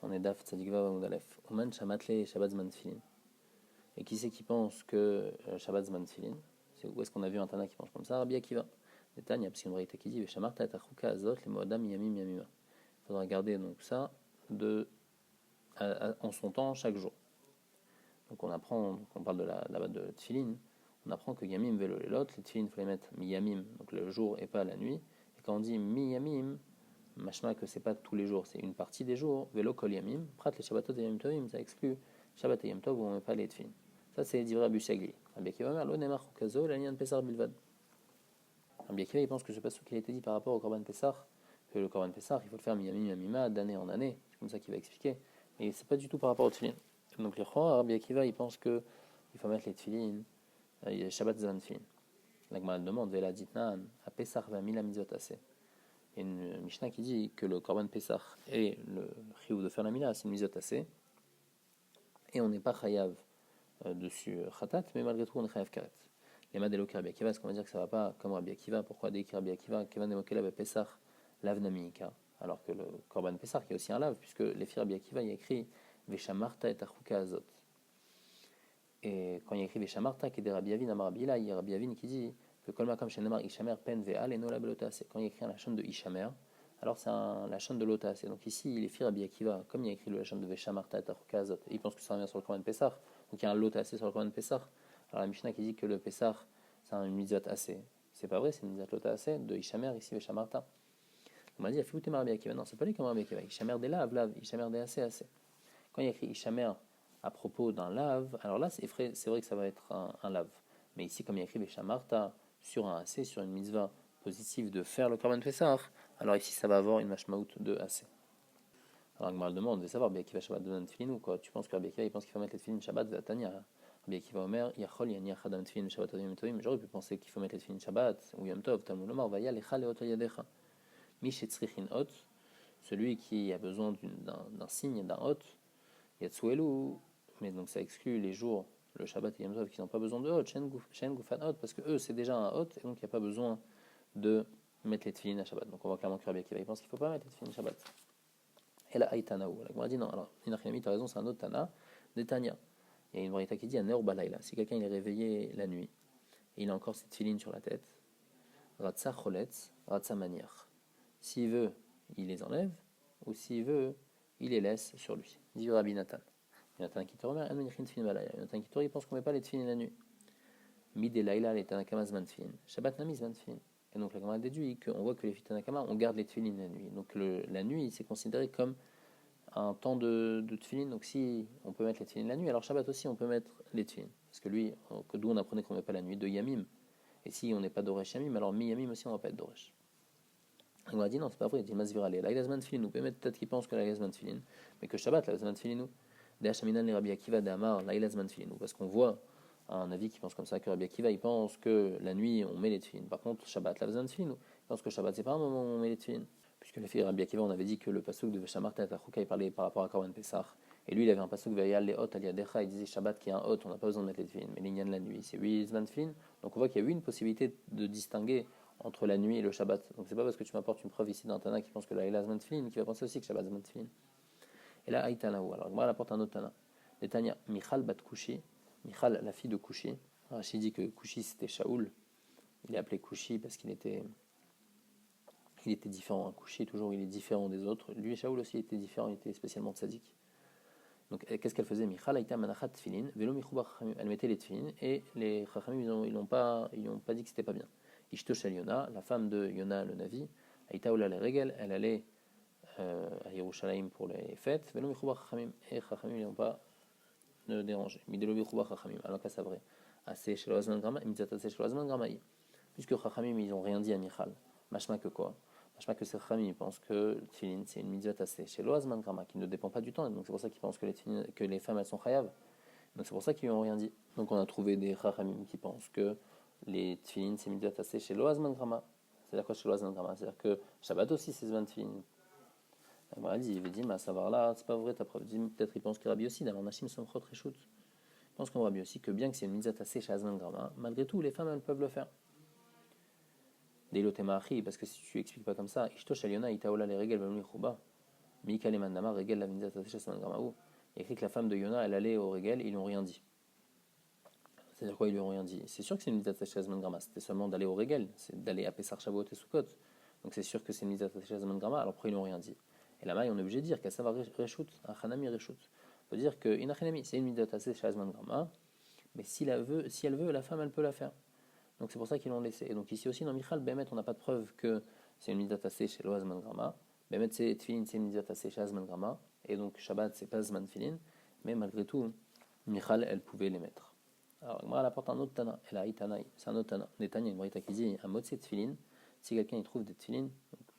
On est Daf Tzadik Vav Amud Aleph. Oman Shamatle Shabbat Zman Tfilin. Et qui c'est qui pense que Shabbat Zman Tfilin, c'est où est-ce qu'on a vu un Tana qui pense comme ça? Rabbi Akiva. Des Tanya, parce qu'il y a une vraie qui dit Veshamarta et Achuka Azot, les Moadam Yamim Yamima. Il faudra garder donc ça en son temps chaque jour. Donc on apprend, donc on parle de la base de Tfilin, on apprend que Yamim Velo Lelot, les Tfilin il faut les mettre Mi Yamim, donc le jour et pas la nuit. Et quand on dit Mi Yamim, machma que c'est pas tous les jours, c'est une partie des jours. Velo kol yamim, prat les shabbatot et yamim tovim, ça exclut Shabbat et yam tov où on met pas les tfilin. Ça c'est divrei Rabbi Shagli. Rabbi Akiva mer lo nemar chukazo l'anian pesar bilvad. Rabbi Akiva il pense que ce pas ce qu'il a été dit par rapport au korban pesar, que le korban pesar il faut le faire miyamim yamima d'année en année. C'est comme ça qu'il va expliquer. Et c'est pas du tout par rapport aux tfilin. Donc les rois, Rabbi Akiva il pense que il faut mettre les tfilin, Shabbat zan tfilin. La Gemara demande vela ditnan a pesar va mila mitzvot assez. Il y a une Mishnah qui dit que le Korban Pessah et le chiyuv de faire la mila, c'est une misot assez. Et on n'est pas chayav dessus khatat, mais malgré tout on est chayav karet. Les madelo Rabbi Akiva, est-ce qu'on va dire que ça va pas comme Rabbi Akiva? Pourquoi dès Rabbi Akiva, Kevan Demokelav Pessah, lav namika? Alors que le Korban Pessah, qui est aussi un lave, puisque les filles Rabbi Akiva, il y a écrit Veshamarta et Achuka Azot. Et quand il y a écrit Veshamarta, qui est des Rabbi Yavin, Amarabila, il y a Rabbi Yavin qui dit que Kolmakam Shenemar Ishamer Pen Ve'al et Nola Belota, c'est quand il y a écrit un lachon de Ishamer, alors c'est un lachon de Lota. Donc ici, il est fier Rabbi Akiva, comme il y a écrit le lachon de Veshamarta et Achuka Azot, il pense que ça revient sur le Korban Pessah, donc il y a un Lota sur le Korban Pessah. Alors la Mishnah qui dit que le Pessah, c'est une mitzvot assez. C'est pas vrai, c'est une mitzvot Lota assez de Ishamer, ici Veshamarta. On m'a dit, il a fait où Rabbi Akiva? Non, c'est pas lui comme Rabbi Akiva. Ishamer des laves, Ishamer des assez, assez. Quand il y a écrit Ishamer à propos d'un lave, alors là, c'est vrai que ça va être un lave. Mais ici, comme il y a écrit Veshamarta sur un assez, sur une mitzvah positive de faire le Korban Pessah, alors ici, ça va avoir une mashmaout de assez. Alors, Gmal demande de savoir, Rabbi Akiva Shabbat donne tefillin ou quoi? Tu penses que Rabbi Akiva, il pense qu'il faut mettre les tefillin Shabbat, Vatania. Rabbi Akiva Omer, Yachol, Yani Achadam tefillin Shabbat, Yom Tovim. J'aurais pu penser qu'il faut mettre les tefillin Shabbat ou Yom Tov, Talmud Lomar, Vaya, Lecha, Leot, Yadecha. Mishetzrichin Hot, celui qui a besoin d'un signe, d'un hot, Yatsuelu, mais donc ça exclut les jours, le Shabbat et Yom Tov, qui n'ont pas besoin de hot, Shen Gufan hot, parce que eux c'est déjà un hot, et donc il n'y a pas besoin de mettre les tefillin à Shabbat. Donc on voit clairement que Rabbi Akiva il pense qu'il ne faut pas mettre les tefillin à Shabbat. Et là, Aïtanaou, la Gemara dit non, alors Inachinami, tu as raison, c'est un autre Tana, des Tanya. Il y a une variété qui dit un Balayla, si quelqu'un il est réveillé la nuit, et il a encore ses tefillin sur la tête, Ratsa Choletz, Ratsa Maniach. S'il veut, il les enlève, ou s'il veut, il les laisse sur lui. Dit Rabbi Nathan. Nathan qui te remet, Nathan qui te il pense qu'on ne met pas les tefillin la nuit. Mide Laila, les Tanakama Zman Tefillin. Shabbat Nami Zman Tefillin. Et donc la Gemara déduit qu'on voit que les Tanakama, on garde les tefillin la nuit. Donc la nuit, c'est considéré comme un temps de tefillin. Donc si on peut mettre les tefillin la nuit, alors Shabbat aussi, on peut mettre les tefillin. Parce que lui, d'où on apprenait qu'on ne met pas la nuit, de Yamim. Et si on n'est pas Doresh Yamim, alors Mi Yamim aussi, on ne va pas être Doresh. On a dit non, c'est pas vrai, il dit Masvira les Laïlazman Tfilin, peut-être qu'il pense que Laïlazman Tfilin, mais que Shabbat, Laïlazman Tfilin, Dehashaminan les Rabbi Akiva d'Amar, Laïlazman Tfilin, parce qu'on voit un avis qui pense comme ça que Rabbi Akiva, il pense que la nuit on met les Tfilin, par contre Shabbat, Laïlazman Tfilin, il pense que Shabbat c'est pas un moment où on met les Tfilin, puisque les filles Rabbi Akiva, on avait dit que le pasuk de Veshamarta et Achuka, il parlait par rapport à Korban Pessah, et lui il avait un pasuk Vayal les Hot Aliadecha, il disait Shabbat qui est un Hot, on n'a pas besoin de mettre les Tfilin, mais l'Inyan de la nuit, c'est 8 Zman Tfilin, donc on voit qu'il y a eu une possibilité de distinguer entre la nuit et le Shabbat. Donc c'est pas parce que tu m'apportes une preuve ici d'un Tana qui pense que la Laïla Zman Tfilin qui va penser aussi que Shabbat Zman Tfilin. Et là, Aïtanaou. Alors moi, elle apporte un autre Tana. Les Tanya, Michal bat Kushi. Michal, la fille de Kushi. Rachid dit que Kushi c'était Shaoul. Il est appelé Kushi parce qu'il était différent. Kushi, toujours, il est différent des autres. Lui, Shaoul aussi était différent, il était spécialement tzaddik. Donc qu'est-ce qu'elle faisait? Michal Aïta Manachat Tfilin, Velo Michouba Chachamim. Elle mettait les Tfilin et les Chachamim, ils n'ont pas dit que c'était pas bien. Ishto Shel Yona, la femme de Yona le Navi, Aïta Ola les Regel, elle allait à Yerushalayim pour les fêtes, Velo Michouba Chachamim, et Chachamim n'ont pas dérangé. Midelo Michouba Chachamim, alors qu'à Savré, Assez Shelo Azman Grama, Mitzat Assez Shelo Azman Gramaï. Puisque Chachamim, ils n'ont rien dit à Michal. Machma que quoi? Machma que ces Chachamim, ils pensent que Tfilin, c'est une Mitzat Assez Shelo Azman Grama, qui ne dépend pas du temps, donc c'est pour ça qu'ils pensent que les femmes, elles sont chayav. Donc c'est pour ça qu'ils n'ont rien dit. Donc on a trouvé des Chachamim qui pensent que les tefillin c'est mitzvah assez chez Loazman Grama. C'est-à-dire quoi chez Loazman Grama? C'est-à-dire que Shabbat aussi c'est Zman Tfilin. Il dit, mais savoir là, c'est pas vrai, ta preuve dit, peut-être il pense que Rabbi aussi, dans l'Anashim Somchot Reshut. Il pense qu'on Rabbi aussi que bien que c'est une mitzvah assez chez Azman Grama, malgré tout les femmes elles peuvent le faire. Deilotema Achi, parce que si tu expliques pas comme ça, Ishto Shaliona Itaola les Regel Bamli Chouba. Mika Lemandama, Regel, la Vinzat Shazman Gramaou. Il y a écrit que la femme de Yona, elle allait au Regel, ils lui ont rien dit. C'est-à-dire quoi, ils lui ont rien dit? C'est sûr que c'est une Vinzat Shazman Grama, c'était seulement d'aller au Regel, c'est d'aller à Pessar Shavuot et Sukkot. Donc c'est sûr que c'est une Vinzat Shazman Grama, alors pourquoi ils lui ont rien dit? Et là-bas, on est obligé de dire qu'à savoir Reshut, Achanami Reshut. Il faut dire que Inachanami, c'est une Vinzat Shazman Grama, mais si elle veut, la femme, elle peut la faire. Donc c'est pour ça qu'ils l'ont laissé. Et donc ici aussi, dans Michal, Bémet, on n'a pas de preuve que c'est une mitzvah tassée chez Loazman Grama. Bémet, c'est Tfilin, c'est une mitzvah tassée chez Azman Grama. Et donc Shabbat, c'est pas Zman Tfilin. Mais malgré tout, Michal, elle pouvait les mettre. Alors, Gemara, elle apporte un autre Tana. Elle a Itanaï, c'est un autre Tana. Netanya, une braïta qui dit un mot de Tfilin. Si quelqu'un y trouve des Tfilin,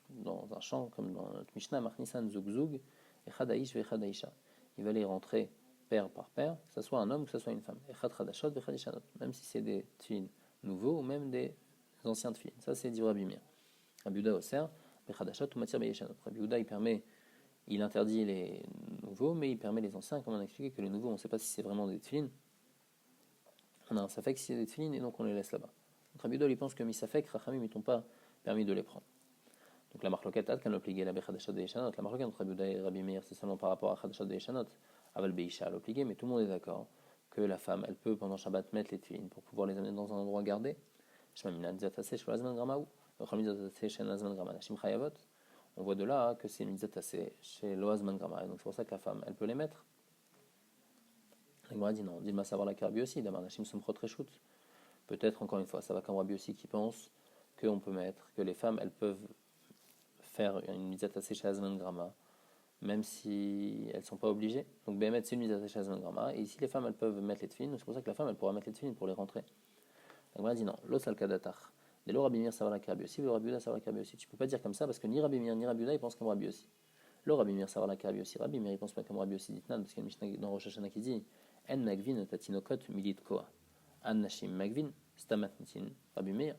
dans un champ, comme dans notre Mishnah, Machnisan Zug Zug, Echadaïsh ve Echadaïsha. Il va les rentrer paire par paire, que ce soit un homme ou que ce soit une femme. Echad Chadashot ve Echadishanot. Même si c'est des Tfilin nouveaux ou même des anciens de filles. Ça, c'est dit Rabbi Meir. Rabbi Yehuda Oser, Bechadashat ou Matir Beyeshanot. Rabbi Yehuda, il interdit les nouveaux, mais il permet les anciens, comme on a expliqué que les nouveaux, on ne sait pas si c'est vraiment des tefilines. On a un safek si c'est des tefilines et donc on les laisse là-bas. Donc Rabbi Yehuda, il pense que misafek, Rachamim, ils t'ont pas permis de les prendre. Donc la marloquette, quand on obligé la Bechadashat Beyeshanot, la marloquette entre Rabbi Yehuda et Rabbi Meir, c'est seulement par rapport à Chadashat Beyeshanot, Aval Beisha à l'obligé, mais tout le monde est d'accord que la femme, elle peut pendant Shabbat mettre les tefilines pour pouvoir les amener dans un endroit gardé. On voit de là que c'est une mitzvah tassée chez Loazman Grama. Donc c'est pour ça que la femme, elle peut les mettre. La Gemara dit non. Dis-moi savoir la Rabbi aussi. D'abord, Nashim Somchot Reshut. Peut-être encore une fois, ça va comme Rabbi aussi qui pense qu'on peut mettre, que les femmes, elles peuvent faire une mitzvah tassée chez Azman Grama, même si elles ne sont pas obligées. Donc Bémet, c'est une mitzvah tassée chez Azman Grama. Et ici, les femmes, elles peuvent mettre les tefilines. C'est pour ça que la femme, elle pourra mettre les tefilines pour les rentrer. La Gemara dit non, l'os al-kadatach. Dès lors, Rabbi Meir savoir la Rabbi aussi, le Rabbi Yehuda savoir la Rabbi aussi. Tu peux pas dire comme ça parce que ni Rabbi Meir ni Rabbi Yehuda ils pensent comme Rabbi aussi. Le Rabbi Meir savoir la Rabbi aussi. Rabbi Meir il pense pas comme Rabbi aussi. Ditnan parce qu'il y a une Mishnah dans Rosh Hashanah qui dit En magvin tatinokot milit koa. An nashim magvin stamat nitin. Rabbi Meir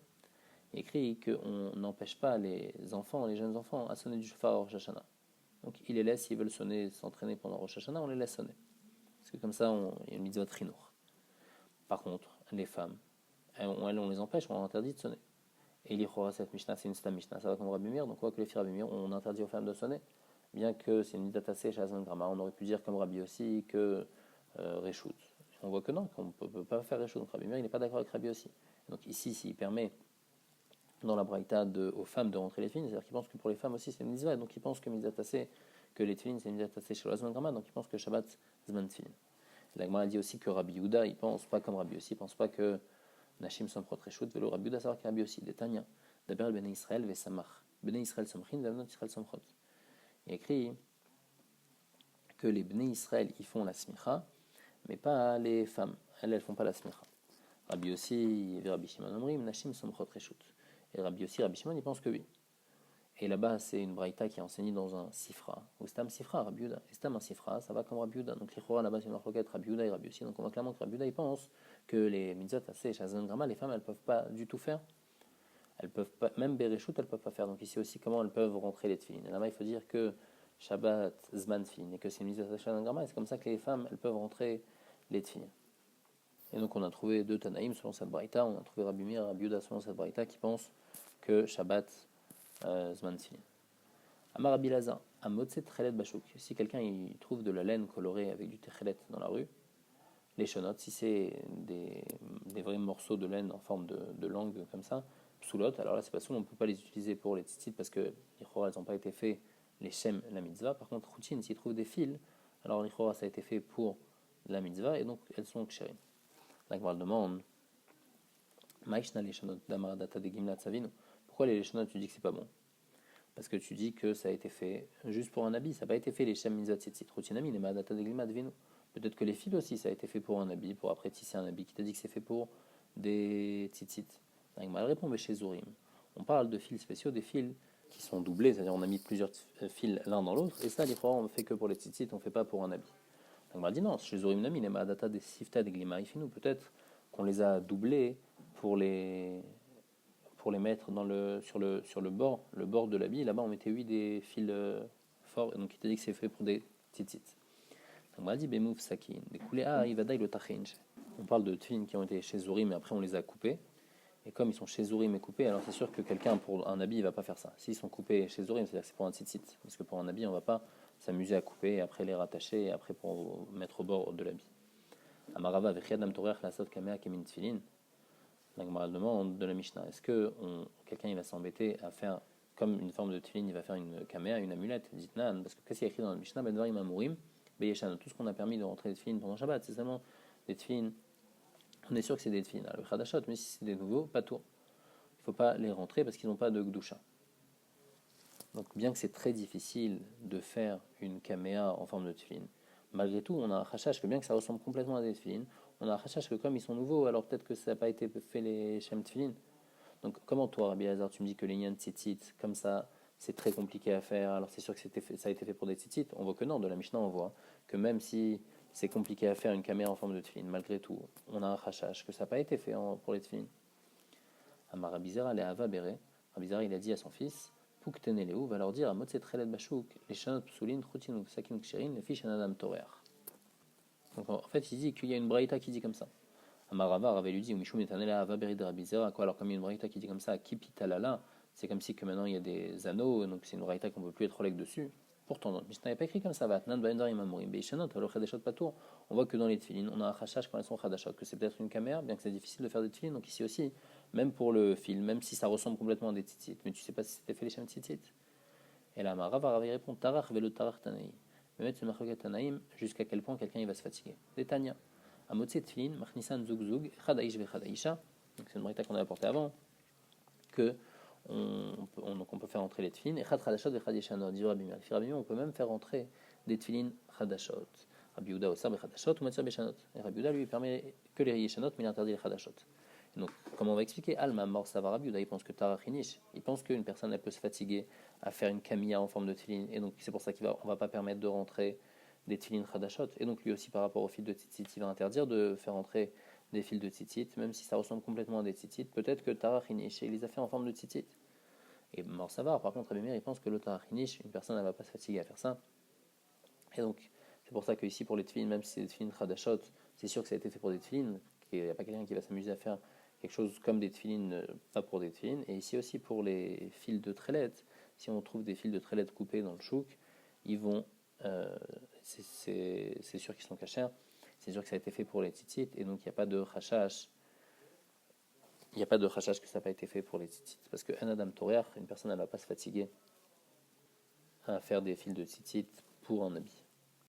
écrit qu'on n'empêche pas les enfants, les jeunes enfants, à sonner du shofar à Rosh Hashanah. Donc il les laisse, s'ils veulent sonner, s'entraîner pendant Rosh Hashanah, on les laisse sonner. Parce que comme ça, il y a une mitzvah trinour. Par contre, les femmes, elles, on les empêche, on leur interdit de sonner. Et l'Ichora, cette Mishnah, c'est une Stam Mishnah, ça va comme Rabbi Meir, donc on voit que les filles Rabbi Meir, on interdit aux femmes de sonner, bien que c'est une mitzvah tassée chez Azman Grama, on aurait pu dire comme Rabbi aussi que Reshut. On voit que non, qu'on ne peut pas faire Reshut, donc Rabbi Meir, il n'est pas d'accord avec Rabbi aussi. Donc ici, s'il permet dans la Braïta aux femmes de rentrer les filles, c'est-à-dire qu'il pense que pour les femmes aussi c'est une mitzvah, donc il pense que mitzvah tassée, que les tefilines c'est une mitzvah tassée chez Azman Grama, donc il pense que Shabbat Zman Tefilin. La Gemara dit aussi que Rabbi Yehuda, il pense pas comme Rabbi aussi, il pense pas que Nashim Somprot Reshut, Velo Rabbi Yehuda savoir Rabbi aussi, des Tanya, d'Aber Bnei Israël ve Samach, Bnei Israël Samchin, Vemnot Israël Somprot. Il écrit que les Bnei Israël ils font la smicha, mais pas les femmes, elles font pas la smicha. Rabbi aussi, Rabbi Shimon Omrim, Nashim Somprot Reshut. Et Rabbi aussi, Rabbi Shimon, il pense que oui. Et là-bas, c'est une braïta qui est enseignée dans un sifra. Ou stam sifra, Rabbi Yehuda. Et stam un sifra, ça va comme Rabbi Yehuda. Donc l'Ichora, là-bas, c'est une marloquette, Rabbi Yehuda et Rabbi aussi. Donc on voit clairement que Rabbi Yehuda, il pense que les mitzvot assez Shazan Grama, les femmes, elles peuvent pas du tout faire. Elles peuvent pas, même Bereshut, elles peuvent pas faire. Donc ici aussi, comment elles peuvent rentrer les tefilines. Et là-bas, il faut dire que Shabbat, Zman Tefilin, et que c'est une mitzvot Shazan Grama. Et c'est comme ça que les femmes, elles peuvent rentrer les tefilines. Et donc on a trouvé deux Tanaïm selon cette braïta. On a trouvé Rabbi Meir et Rabbi Yehuda selon cette braïta qui pensent que Shabbat, Zman Tefilin. Amar Rabbi Lazar, à Motset Tchelet Bachouk. Si quelqu'un il trouve de la laine colorée avec du Tchelet dans la rue, les chenotes, si c'est des vrais morceaux de laine en forme de langue comme ça, psoulot, alors là c'est pas souvent, on ne peut pas les utiliser pour les tzitzit parce que les chora, elles n'ont pas été faits les shem la mitzvah. Par contre, routine, s'ils trouvent des fils, alors les chora, ça a été fait pour la mitzvah et donc elles sont kshérim. La Gemara demande, Maïshna les chenotes d'Amaradata de Gimlat Savino. Pourquoi les chenotes tu dis que c'est pas bon? Parce que tu dis que ça a été fait juste pour un habit, ça n'a pas été fait les shem mitzvah tzitzit rutinami, les Maradata de Gimlat Savino. Peut-être que les fils aussi, ça a été fait pour un habit, pour après tisser un habit. Qui t'a dit que c'est fait pour des tzitzit? Elle répond, mais chez Zourim. On parle de fils spéciaux, des fils qui sont doublés, c'est-à-dire on a mis plusieurs fils l'un dans l'autre, et ça, les fois, on ne fait que pour les tzitzit, on ne fait pas pour un habit. Donc on m'a dit non, chez Zourim Nami, les Maadata des Sifta des Glima Ifinu, peut-être qu'on les a doublés pour les mettre sur le bord de l'habit. Là-bas, on mettait des fils forts, donc il t'a dit que c'est fait pour des tzitzit. On m'a dit Bemouf Sakin, des coulées, il va le Tachinj. On parle de tfilin qui ont été chez Zourim, mais après on les a coupés. Et comme ils sont chez Zourim et coupés, alors c'est sûr que quelqu'un pour un habit, il va pas faire ça. S'ils sont coupés chez Zourim, c'est-à-dire que c'est pour un tzitzit. Parce que pour un habit, on va pas s'amuser à couper et après les rattacher et après pour mettre au bord de l'habit. Amarava vechiadam torer lasot kamea kemin tfilin. La Gemara demande de la Mishnah, est-ce que quelqu'un il va s'embêter à faire comme une forme de tfilin, il va faire une kamea, une amulette, dit nan, parce que qu'est-ce qu'il y a écrit dans la Mishnah, ben dvarim amurim, beyeshan, tout ce qu'on a permis de rentrer des tfilin pendant Shabbat, c'est seulement des tfilin. On est sûr que c'est des tfilin, le chadashot, mais si c'est des nouveaux, pas tout. Il ne faut pas les rentrer parce qu'ils n'ont pas de gdusha. Donc bien que c'est très difficile de faire une kamea en forme de tfilin, malgré tout, on a un chachach que bien que ça ressemble complètement à des tfilin, on a un chachach que comme ils sont nouveaux, alors peut-être que ça n'a pas été fait les shem tfilin. Donc comment toi, Rabbi Hazar, tu me dis que les nyan tzitzit, comme ça, c'est très compliqué à faire, alors c'est sûr que ça a été fait pour des tzitzit. On voit que non, de la Mishnah on voit que même si c'est compliqué à faire une kamea en forme de tfilin, malgré tout, on a un chachach que ça n'a pas été fait pour les tfilin. Amar Rabbi Zera le Hava Bere, Rabbi Zera il a dit à son fils, Pouk Teneleu va leur dire, Motset Trelet Bachouk, les shanot psoulin, Choutin Sakin Kshirin, les fiches Anadam Torer. Donc en fait il dit qu'il y a une braïta qui dit comme ça. Amarava avait lui dit, Mishum Netanela Hava Bere de Rabbi Zera, quoi, alors comme il y a une braïta qui dit comme ça, Kipitalala, c'est comme si que maintenant il y a des anneaux, donc c'est une braïta qu'on ne peut plus être relègue dessus. Pourtant, dans le Mishnah n'est pas écrit comme ça. On voit que dans les tefilines, on a un chachach quand elles sont chadashot, que c'est peut-être une caméra, bien que c'est difficile de faire des tefilines. Donc ici aussi, même pour le fil, même si ça ressemble complètement à des tzitzit, mais tu sais pas si c'était fait les shem tzitzit. Et là, Rav répond Tarach velo tarach tanaïm. Mais mettre une marquette tanaïm jusqu'à quel point quelqu'un il va se fatiguer. Des Tanya. Amotse tefilin, machnisan zug zug, chadaïsh vechadaïsha. Donc c'est une braïta qu'on a apporté avant, que on peut faire entrer les tefilines et chad chadashot et chad yeshanot. Dit Rabbi Meir, on peut même faire entrer des tefilines chadashot. Rabbi Yehuda osar bechadashot ou matzir beshanot. Et Rabbi Yehuda lui permet que les yeshanot, mais il interdit les chadashot. Donc, comment on va expliquer Alma mort savar Rabbi Yehuda, il pense que tarachinish, il pense qu'une personne elle peut se fatiguer à faire une kamia en forme de tefilin, et donc c'est pour ça qu'on va pas permettre de rentrer des tefilin chadashot. Et donc lui aussi par rapport au fil de tzitzit, il va interdire de faire entrer des fils de tzitzit, même si ça ressemble complètement à des tzitzit. Peut-être que tarachinish, il les a fait en forme de tzitzit. Et mort savar, par contre, Rabbi Meir, il pense que le tarachinish, une personne, elle va pas se fatiguer à faire ça. Et donc, c'est pour ça que ici, pour les tefilin, même si c'est des tefilin chadashot, c'est sûr que ça a été fait pour des tefilin, qu'il n'y a pas quelqu'un qui va s'amuser à faire quelque chose comme des tefilin, pas pour des tefilin. Et ici aussi, pour les fils de trelet, si on trouve des fils de trelet coupés dans le chouk, ils vont, c'est sûr qu'ils sont cachers, c'est sûr que ça a été fait pour les tzitzit, et donc il n'y a pas de chachash. Il n'y a pas de chachash que ça n'a pas été fait pour les tzitzit. Parce que un adam torer, une personne, elle ne va pas se fatiguer à faire des fils de tzitzit pour un habit.